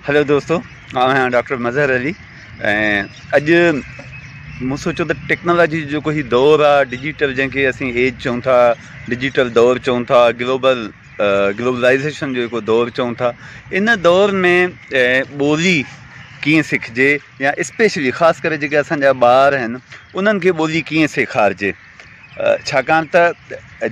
Hello दोस्तों, आहियां doctor Mazhar Ali. अॼु मूं सोचियो त टेक्नोलॉजी जो कोई दौर आहे, डिजिटल जंहिंखे असीं एज चऊं था, डिजिटल दौर चऊं था, ग्लोबलाइज़ेशन जो जेको दौर चऊं था, इन दौर में ॿोली कीअं सिखिजे या स्पेशली ख़ासि करे जेके असांजा ॿार आहिनि उन्हनि खे ॿोली कीअं सेखारिजे। छाकाणि त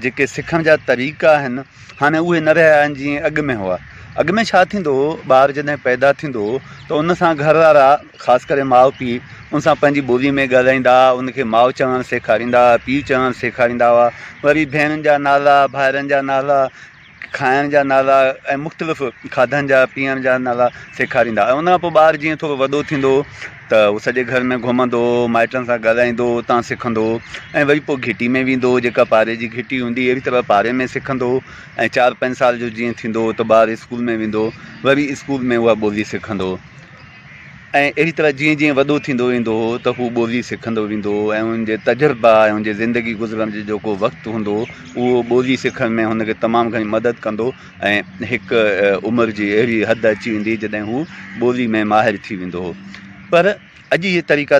जेके सिखण जा तरीक़ा आहिनि हाणे उहे न रहिया आहिनि जीअं अॻु में हुआ। अॻु में छा थींदो हो, ॿारु जॾहिं पैदा थींदो हो त उन सां घर वारा ख़ासि करे माउ पीउ उन सां पंहिंजी ॿोली में ॻाल्हाईंदा, उनखे माउ चवणु सेखारींदा, पीउ चवणु सेखारींदा हुआ। वरी भेणुनि जा नाला, भाइरनि जा नाला, खाइण जा नाला ऐं मुख़्तलिफ़ खाधनि जा पीअण जा नाला सेखारींदा। ऐं उन खां पोइ ॿारु जीअं थोरो वॾो थींदो त उहो सॼे घर में घुमंदो, माइटनि सां ॻाल्हाईंदो, उतां सिखंदो ऐं वरी पोइ घिटी में वेंदो, जेका पाड़े जी घिटी हूंदी अहिड़ी तरह पाड़े में सिखंदो। ऐं 4-5 साल जो जीअं थींदो त ॿारु स्कूल में वेंदो, वरी स्कूल में उहा ॿोली सिखंदो। ऐं अहिड़ी तरह जीअं जीअं वॾो थींदो वेंदो त हू ॿोली सिखंदो वेंदो ऐं उनजे तजुर्बा ऐं उनजे ज़िंदगी गुज़रण जो जेको वक़्तु हूंदो उहो ॿोली सिखण में हुनखे तमामु घणी मदद कंदो ऐं हिकु उमिरि जी अहिड़ी हद अची वेंदी जॾहिं हू ॿोली में माहिर थी वेंदो हो। पर अॼु इहे तरीक़ा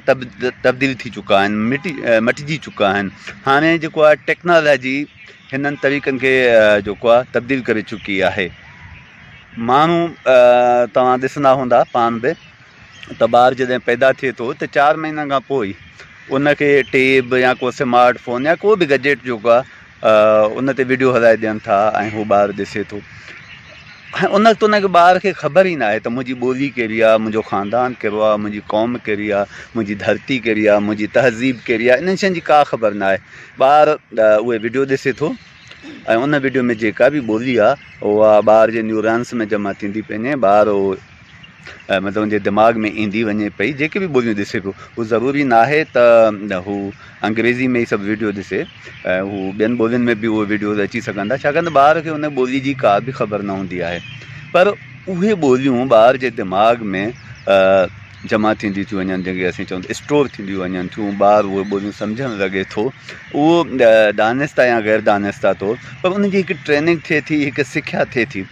तब्दील थी चुका आहिनि, मटिजी चुका आहिनि। हाणे जेको आहे टेक्नोलॉजी हिननि तरीक़नि खे जेको आहे तब्दील करे चुकी आहे। माण्हू तव्हां ॾिसंदा हूंदा पाण बि त ॿारु जॾहिं पैदा थिए थो त 4 महीननि खां पोइ उनखे टेब या को स्मार्ट फ़ोन या को बि गजेट जेको आहे उन ते वीडियो हलाए ॾियनि था ऐं हू ॿारु ॾिसे थो। ऐं उन वक़्तु उनखे ॿार खे ख़बर ई न आहे त मुंहिंजी ॿोली कहिड़ी आहे, मुंहिंजो ख़ानदान कहिड़ो आहे, मुंहिंजी क़ौम कहिड़ी आहे, मुंहिंजी धरती कहिड़ी आहे, मुंहिंजी तहज़ीब कहिड़ी आहे। इन्हनि शयुनि जी का ख़बर न आहे। ॿारु उहे वीडियो ॾिसे थो ऐं उन वीडियो में जेका बि ॿोली आहे उहा ॿार जे न्यूरॉन्स में जमा थींदी वञे, ॿारु मतिलबु उनजे दिमाग़ में ईंदी वञे पई। जेके बि ॿोलियूं ॾिसे पियो उहो ज़रूरी न आहे त हू अंग्रेज़ी में ई सभु वीडियो ॾिसे, हू ॿियनि ॿोलियुनि में बि उहे वीडियोज़ अची सघंदा, छाकाणि त ॿार खे उन ॿोली जी का बि ख़बर न हूंदी आहे। पर उहे ॿोलियूं ॿार जे दिमाग़ में जमा थींदियूं थियूं वञनि, जेके असीं चऊं था स्टोर थींदियूं वञनि थियूं। ॿारु उहे ॿोलियूं सम्झणु लॻे थो, उहो दानिस्ता या ग़ैर दानिस्ता तौरु, पर उनजी हिकु ट्रेनिंग थिए थी, हिकु सिख्या थिए थी।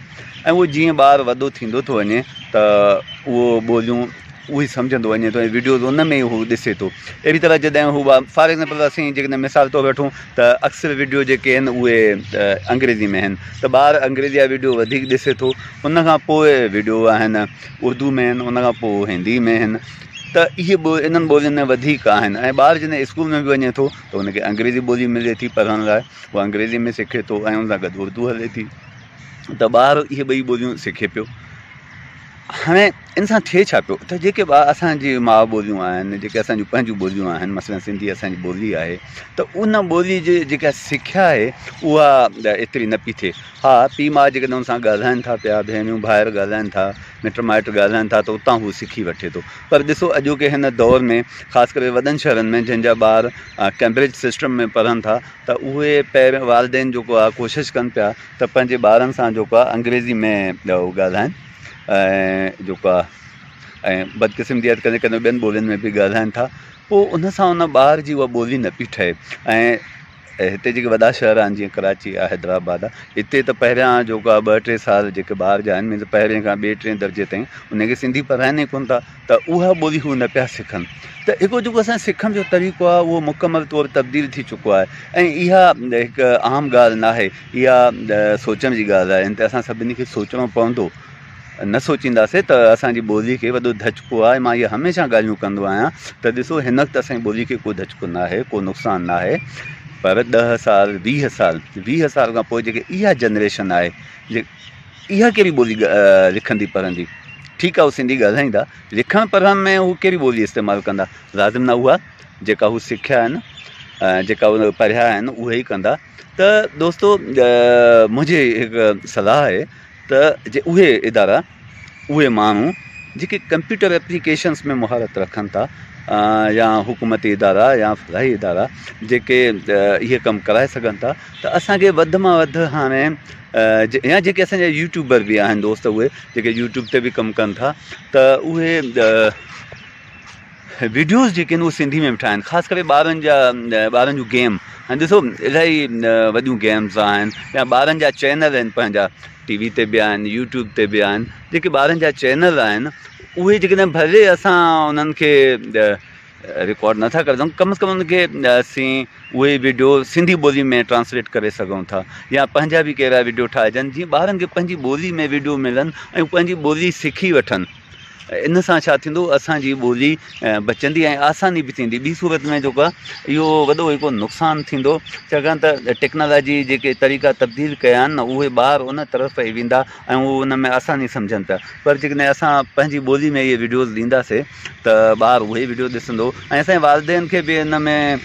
ऐं उहो जीअं ॿारु वॾो थींदो थो वञे त उहो ॿोलियूं उहे सम्झंदो वञे थो ऐं वीडियोज़ उन में ई हू ॾिसे थो। अहिड़ी तरह जॾहिं हू फॉर एक्ज़ाम्पल असीं जेकॾहिं मिसाल तौरु वठूं त अक्सर वीडियो जेके आहिनि उहे अंग्रेज़ी में आहिनि त ॿारु अंग्रेज़ी जा वीडियो वधीक ॾिसे थो। उन खां पोइ वीडियो आहिनि उर्दू में आहिनि, उन खां पोइ हिंदी में आहिनि। त इहे इन्हनि ॿोलियुनि में वधीक आहिनि। ऐं ॿारु जॾहिं स्कूल में बि वञे थो त हुनखे अंग्रेज़ी ॿोली मिले थी पढ़ण लाइ, उहा अंग्रेज़ी में सिखे थो ऐं उन सां गॾु उर्दू हले थी, त ॿारु इहे ॿई ॿोलियूं सिखे पियो। हाणे इन सां थिए छा पियो त जेके असांजी माउ ॿोलियूं आहिनि, जेके असांजूं पंहिंजूं ॿोलियूं आहिनि, मसइलन सिंधी असांजी ॿोली आहे, त उन ॿोली जी जेका सिख्या आहे उहा एतिरी न पई थिए। हा, पीउ माउ जेकॾहिं हुन सां ॻाल्हाइनि था पिया, भेनरूं भाइर ॻाल्हाइनि था, मिट माइट ॻाल्हाइनि था, त उतां हू सिखी वठे थो। पर ॾिसो अॼोके हिन दौर में ख़ासि करे वॾनि शहरनि में जंहिंजा ॿार कैम्ब्रिज सिस्टम में पढ़नि था, त उहे पहिरियों वालदेन जेको आहे कोशिशि कनि पिया त पंहिंजे ॿारनि सां जेको आहे अंग्रेज़ी में ॻाल्हाइनि ऐं जेको आहे ऐं बदक़िस्मती कॾहिं कॾहिं ॿियनि ॿोलियुनि में बि ॻाल्हाइनि था। पोइ उन सां उन ॿार जी उहा ॿोली न पई ठहे। ऐं हिते जेके वॾा शहर आहिनि जीअं कराची आहे, हैदराबाद आहे, हिते त पहिरियां जेको आहे 2-3 साल जेके ॿार जा आहिनि, मीन्स पहिरें खां 2-3 दर्जे ताईं उनखे सिंधी पढ़ाइनि ई कोन था, त उहा ॿोली हू न पिया सिखनि। त हिकु जेको असांजो सिखण जो तरीक़ो आहे उहो मुकमल तौरु तब्दील थी चुको आहे। ऐं इहा हिकु आम ॻाल्हि न आहे, इहा सोचण जी ॻाल्हि आहे। इन ते असां सभिनी खे सोचणो पवंदो। न सोचींदासीं त असांजी ॿोली खे वॾो धचको आहे। मां इहे हमेशह ॻाल्हियूं कंदो आहियां त ॾिसो हिन वक़्तु असांजी ॿोली खे को धचको न आहे, को नुक़सानु न आहे। पर 10 साल 20 साल खां पोइ जेके इहा जनरेशन आहे, इहा कहिड़ी ॿोली लिखंदी पढ़ंदी? ठीकु आहे, हू सिंधी ॻाल्हाईंदा, लिखण पढ़ण में हू कहिड़ी ॿोली इस्तेमालु कंदा? लाज़िम न उहा जेका हू सिखिया आहिनि, जेका उन पढ़िया आहिनि उहे ई कंदा। त दोस्तो, मुंहिंजी हिकु सलाह आहे त जे उहे इदारा, उहे माण्हू जेके कंप्यूटर एप्लीकेशन्स में महारत रखनि था, या हुकूमती इदारा या फलाही इदारा जेके इहे कमु कराए सघनि था, त असांखे वधि मां वधि हाणे या जेके असांजा यूट्यूबर बि आहिनि दोस्त, उहे जेके यूट्यूब ते बि कमु कनि था, त उहे वीडियोज़ जेके आहिनि उहे सिंधी में बि ठाहिनि, ख़ासि करे ॿारनि जूं गेम। हाणे ॾिसो इलाही वॾियूं गेम्स आहिनि या ॿारनि जा चैनल आहिनि पंहिंजा, टीवी ते बि आहिनि, यूट्यूब ते बि आहिनि, जेके ॿारनि जा चैनल आहिनि उहे जेकॾहिं भले असां उन्हनि खे रिकॉर्ड नथा करे सघूं, कम से कम उनखे असीं उहे वीडियो सिंधी ॿोली में ट्रांसलेट करे सघूं था, या पंहिंजा बि कहिड़ा वीडियो ठाहिजनि जीअं ॿारनि खे पंहिंजी ॿोली में वीडियो मिलनि ऐं पंहिंजी ॿोली सिखी वठनि। इन सां छा थींदो, असांजी ॿोली बचंदी ऐं आसानी बि थींदी। ॿी सूरत में जेको आहे इहो वॾो हिकु नुक़सानु थींदो, छाकाणि त टेक्नोलॉजी जेके तरीक़ा तब्दील कया आहिनि न उहे ॿार उन तरफ़ ई वेंदा ऐं उहे उन में आसानी सम्झनि था। पर जेकॾहिं असां पंहिंजी ॿोली में इहे वीडियोज़ ॾींदासीं त ॿार उहे वीडियो ॾिसंदो ऐं असांजे वालदेन खे बि इन में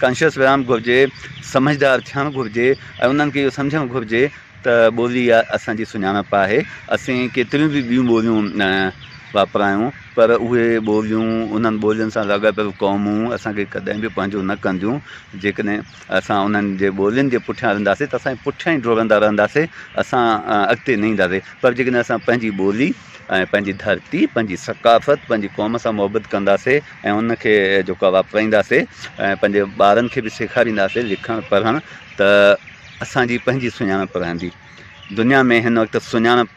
कॉन्शियस रहणु घुरिजे, सम्झदार थियणु घुरिजे ऐं उन्हनि खे इहो सम्झणु घुरिजे त ॿोली असांजी सुञाणप आहे। असीं केतिरियूं बि ॿियूं ॿोलियूं वापरायूं पर उहे ॿोलियूं उन्हनि ॿोलियुनि सां लाॻापियल क़ौमूं असांखे कॾहिं बि पंहिंजो न कंदियूं। जेकॾहिं असां उन्हनि जे ॿोलियुनि जे पुठियां हलंदासीं त असांजे पुठियां ई डोड़ंदा रहंदासीं, असां अॻिते न ईंदासीं। पर जेकॾहिं असां पंहिंजी ॿोली ऐं पंहिंजी धरती, पंहिंजी सकाफ़त, पंहिंजी क़ौम सां मुहबत कंदासीं ऐं उनखे जेको आहे वापराईंदासीं ऐं पंहिंजे ॿारनि खे बि सेखारींदासीं लिखणु पढ़णु, त असांजी पंहिंजी सुञाणप रहंदी। दुनिया में हिन वक़्तु सुञाणप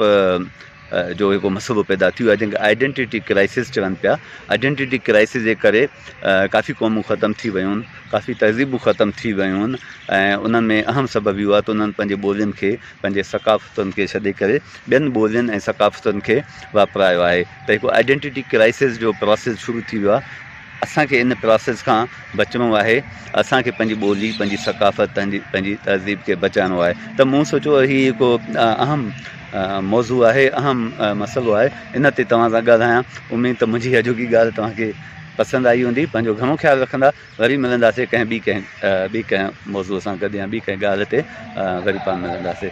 जो हिकु मसइलो पैदा थी वियो आहे जंहिंखे आइडेंटिटी क्राइसिस चवनि पिया। आइडेंटिटी क्राइसिस जे करे काफ़ी क़ौमूं ख़तमु थी वियूं आहिनि, काफ़ी तहज़ीबूं ख़तमु थी वियूं आहिनि ऐं उन्हनि में अहम सबबु इहो आहे त उन्हनि पंहिंजे ॿोलियुनि खे, पंहिंजे सकाफ़तुनि खे छॾे करे ॿियनि ॿोलियुनि ऐं सकाफ़तुनि खे वापरायो आहे। त हिकु आइडेंटिटी क्राइसिस जो प्रोसेस शुरू थी वियो आहे। असांखे इन प्रोसेस खां बचिणो आहे, असांखे पंहिंजी ॿोली, पंहिंजी सकाफ़त, पंहिंजी तहज़ीब खे बचाइणो आहे। त मूं सोचियो हीउ हिकु अहम मौज़ू आहे, अहम मसइलो आहे, इन ते तव्हां सां ॻाल्हायां। उमेद त मुंहिंजी अॼोकी ॻाल्हि तव्हांखे पसंदि आई हूंदी। पंहिंजो घणो ख़्यालु रखंदा, वरी मिलंदासीं कंहिं ॿी कंहिं मौज़ूअ सां गॾु या ॿी कंहिं ॻाल्हि ते वरी पाण मिलंदासीं।